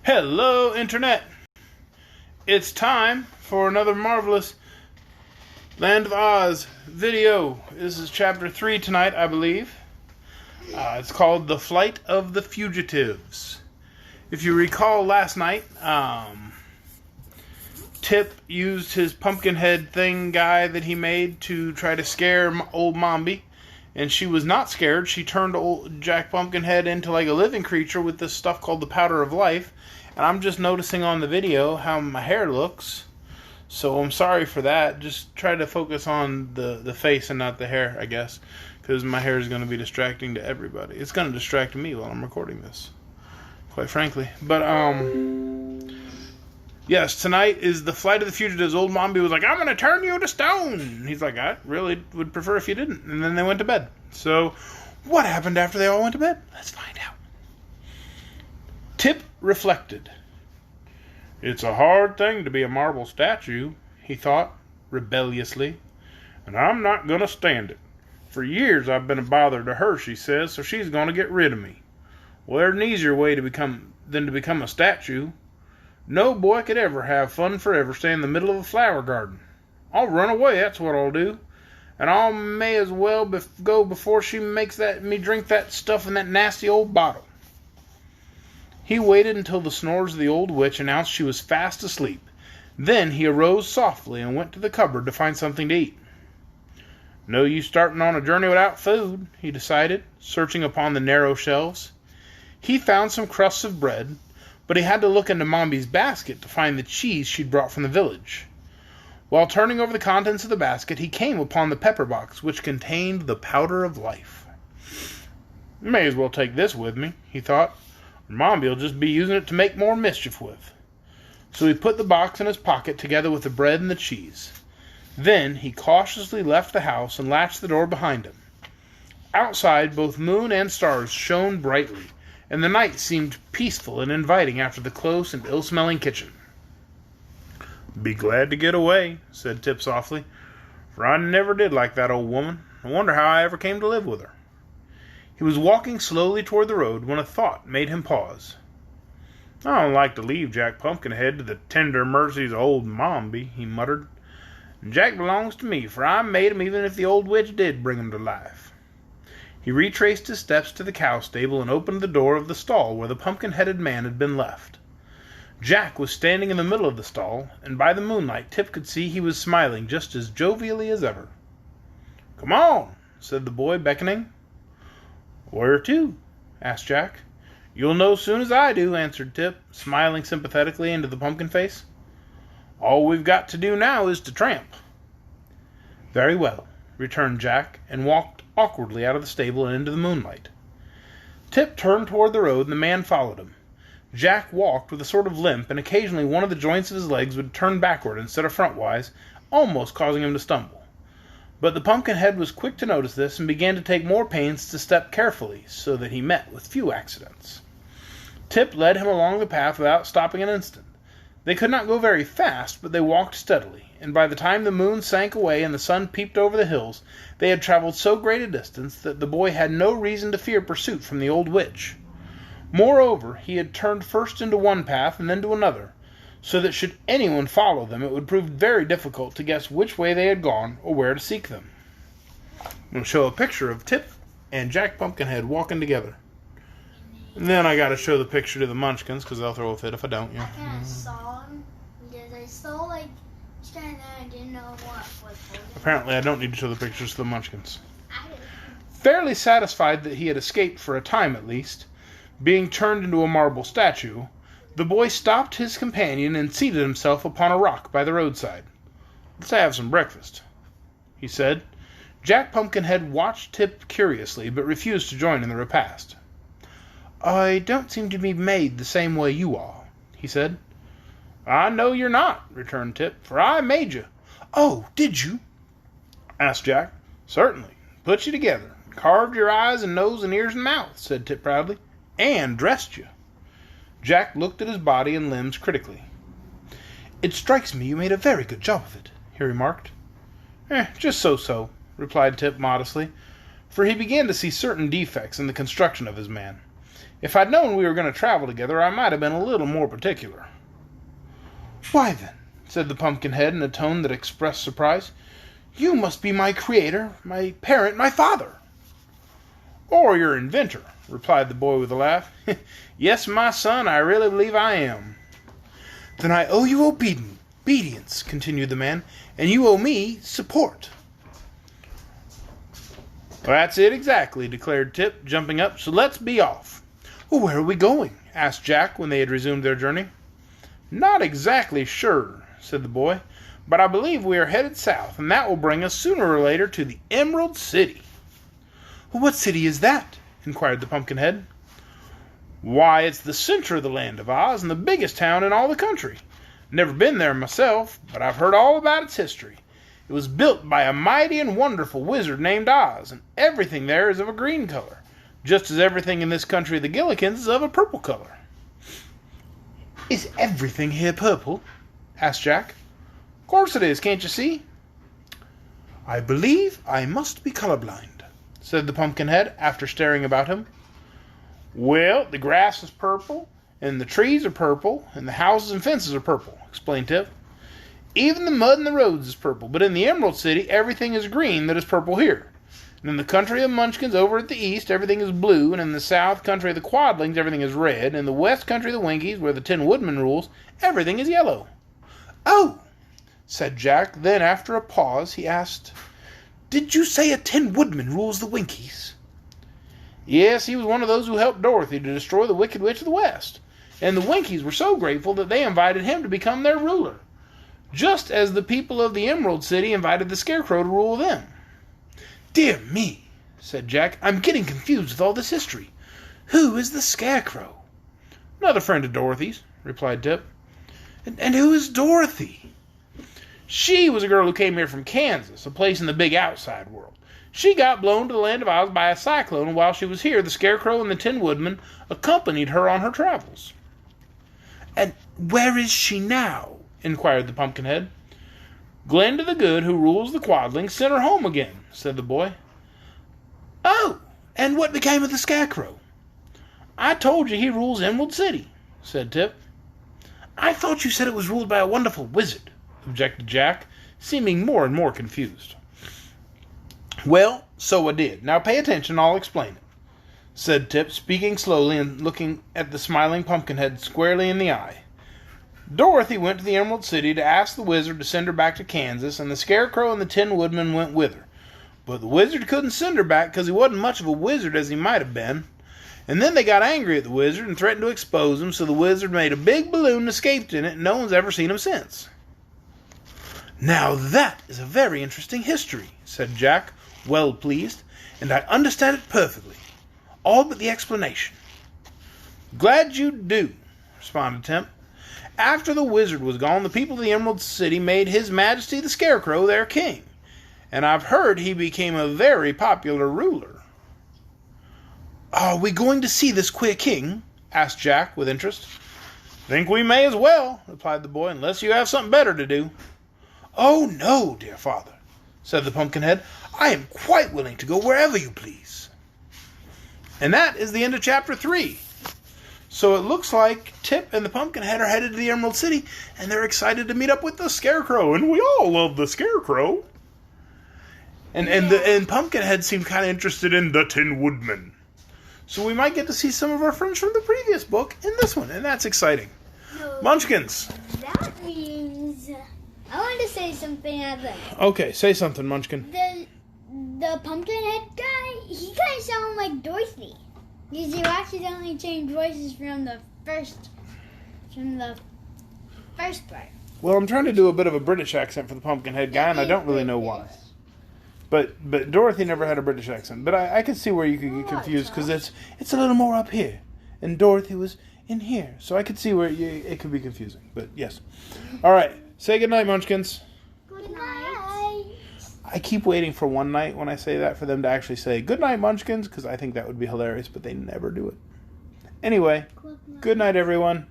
Hello, Internet! It's time for another marvelous Land of Oz video. This is chapter 3 tonight, I believe. It's called The Flight of the Fugitives. If you recall last night, Tip used his pumpkin head thing guy that he made to try to scare old Mombi. And she was not scared. She turned old Jack Pumpkinhead into like a living creature with this stuff called the Powder of Life. And I'm just noticing on the video how my hair looks. So I'm sorry for that. Just try to focus on the face and not the hair, I guess. Because my hair is going to be distracting to everybody. It's going to distract me while I'm recording this. Quite frankly. But, yes, tonight is the Flight of the Fugitives. Old Mombi was like, I'm going to turn you to stone. And he's like, I really would prefer if you didn't. And then they went to bed. So, what happened after they all went to bed? Let's find out. Tip reflected. It's a hard thing to be a marble statue, he thought, rebelliously. And I'm not going to stand it. For years I've been a bother to her, she says, so she's going to get rid of me. Well, there's an easier way than to become a statue. No boy could ever have fun forever stay in the middle of a flower garden. I'll run away, that's what I'll do. And I may as well go before she makes me drink that stuff in that nasty old bottle. He waited until the snores of the old witch announced she was fast asleep. Then he arose softly and went to the cupboard to find something to eat. No use starting on a journey without food, he decided, searching upon the narrow shelves. He found some crusts of bread, but he had to look into Mombi's basket to find the cheese she'd brought from the village. While turning over the contents of the basket, he came upon the pepper box, which contained the Powder of Life. May as well take this with me, he thought. Mombi will just be using it to make more mischief with. So he put the box in his pocket together with the bread and the cheese. Then he cautiously left the house and latched the door behind him. Outside, both moon and stars shone brightly, and the night seemed peaceful and inviting after the close and ill-smelling kitchen. Be glad to get away, said Tip softly, for I never did like that old woman. I wonder how I ever came to live with her. He was walking slowly toward the road when a thought made him pause. I don't like to leave Jack Pumpkinhead to the tender mercies of old Mombi, he muttered. Jack belongs to me, for I made him even if the old witch did bring him to life. He retraced his steps to the cow stable and opened the door of the stall where the pumpkin-headed man had been left. Jack was standing in the middle of the stall, and by the moonlight Tip could see he was smiling just as jovially as ever. Come on, said the boy, beckoning. Where to? Asked Jack. You'll know soon as I do, answered Tip, smiling sympathetically into the pumpkin face. All we've got to do now is to tramp. Very well, returned Jack, and walked awkwardly out of the stable and into the moonlight. Tip turned toward the road, and the man followed him. Jack walked with a sort of limp, and occasionally one of the joints of his legs would turn backward instead of frontwise, almost causing him to stumble. But the Pumpkinhead was quick to notice this and began to take more pains to step carefully, so that he met with few accidents. Tip led him along the path without stopping an instant. They could not go very fast, but they walked steadily, and by the time the moon sank away and the sun peeped over the hills, they had traveled so great a distance that the boy had no reason to fear pursuit from the old witch. Moreover, he had turned first into one path and then to another, so that should anyone follow them, it would prove very difficult to guess which way they had gone or where to seek them. I'm going to show a picture of Tip and Jack Pumpkinhead walking together. And then I got to show the picture to the Munchkins, because they'll throw a fit if I don't. Yeah. I kind of saw him, because I saw, standing there and didn't know what was holding. Apparently I don't need to show the pictures to the Munchkins. Fairly satisfied that he had escaped for a time at least, being turned into a marble statue, the boy stopped his companion and seated himself upon a rock by the roadside. Let's have some breakfast, he said. Jack Pumpkinhead watched Tip curiously, but refused to join in the repast. I don't seem to be made the same way you are, he said. I know you're not, returned Tip, for I made you. Oh, did you? Asked Jack. Certainly. Put you together. Carved your eyes and nose and ears and mouth, said Tip proudly. And dressed you. Jack looked at his body and limbs critically. It strikes me you made a very good job of it, he remarked. Just so-so, replied Tip modestly, for he began to see certain defects in the construction of his man. If I'd known we were going to travel together, I might have been a little more particular." "Why then," said the Pumpkinhead in a tone that expressed surprise, "you must be my creator, my parent, my father." "Or your inventor," replied the boy with a laugh. "Yes, my son, I really believe I am." "Then I owe you obedience," continued the man, "and you owe me support." "Well, that's it exactly," declared Tip, jumping up. "So let's be off." "Well, where are we going?" asked Jack when they had resumed their journey. "Not exactly sure," said the boy, "but I believe we are headed south, and that will bring us sooner or later to the Emerald City." "Well, what city is that?" inquired the Pumpkinhead. "Why, it's the center of the land of Oz and the biggest town in all the country. Never been there myself, but I've heard all about its history. It was built by a mighty and wonderful wizard named Oz, and everything there is of a green color, just as everything in this country of the Gillikins is of a purple color." "Is everything here purple?" asked Jack. "Of course it is, can't you see?" "I believe I must be colorblind," said the Pumpkinhead after staring about him. "Well, the grass is purple, and the trees are purple, and the houses and fences are purple," explained Tip. "Even the mud in the roads is purple, but in the Emerald City everything is green that is purple here. And in the country of Munchkins over at the east everything is blue, and in the south country of the Quadlings everything is red, and in the west country of the Winkies, where the Tin Woodman rules, everything is yellow." "Oh," said Jack. Then, after a pause, he asked, "Did you say a Tin Woodman rules the Winkies?" "Yes, he was one of those who helped Dorothy to destroy the Wicked Witch of the West, and the Winkies were so grateful that they invited him to become their ruler, just as the people of the Emerald City invited the Scarecrow to rule them." "Dear me," said Jack, "I'm getting confused with all this history. Who is the Scarecrow?" "Another friend of Dorothy's," replied Tip. And who is Dorothy?" "She was a girl who came here from Kansas, a place in the big outside world. She got blown to the land of Oz by a cyclone, and while she was here, the Scarecrow and the Tin Woodman accompanied her on her travels." "And where is she now?" inquired the Pumpkinhead. "Glinda the Good, who rules the Quadlings, sent her home again," said the boy. "Oh, and what became of the Scarecrow?" "I told you he rules Emerald City," said Tip. "I thought you said it was ruled by a wonderful wizard," objected Jack, seeming more and more confused. "Well, so I did. Now pay attention, I'll explain it," said Tip, speaking slowly and looking at the smiling Pumpkinhead squarely in the eye. "Dorothy went to the Emerald City to ask the wizard to send her back to Kansas, and the Scarecrow and the Tin Woodman went with her. But the wizard couldn't send her back because he wasn't much of a wizard as he might have been. And then they got angry at the wizard and threatened to expose him, so the wizard made a big balloon and escaped in it, and no one's ever seen him since." "Now that is a very interesting history," said Jack, well pleased, "and I understand it perfectly. All but the explanation." "Glad you do," responded Tip. "After the wizard was gone, the people of the Emerald City made His Majesty the Scarecrow their king, and I've heard he became a very popular ruler." "Are we going to see this queer king?" asked Jack with interest. "Think we may as well," replied the boy, "unless you have something better to do." "Oh, no, dear father," said the Pumpkinhead. "I am quite willing to go wherever you please." And that is the end of Chapter 3. So it looks like Tip and the Pumpkinhead are headed to the Emerald City, and they're excited to meet up with the Scarecrow, and we all love the Scarecrow. And Pumpkinhead seemed kind of interested in the Tin Woodman. So we might get to see some of our friends from the previous book in this one, and that's exciting. So Munchkins. that means I want to say something at the Okay, say something, Munchkin. the Pumpkinhead guy. He kind of sounded like Dorothy. Because you accidentally changed voices from the first part. Well, I'm trying to do a bit of a British accent for the Pumpkinhead guy, and I don't really know why. But Dorothy never had a British accent. But I can see where you could get confused, because it's a little more up here, and Dorothy was in here. So I could see where it could be confusing. But yes. All right. Say goodnight, Munchkins. Good night. I keep waiting for one night when I say that for them to actually say goodnight, Munchkins, because I think that would be hilarious, but they never do it. Anyway, good night, everyone.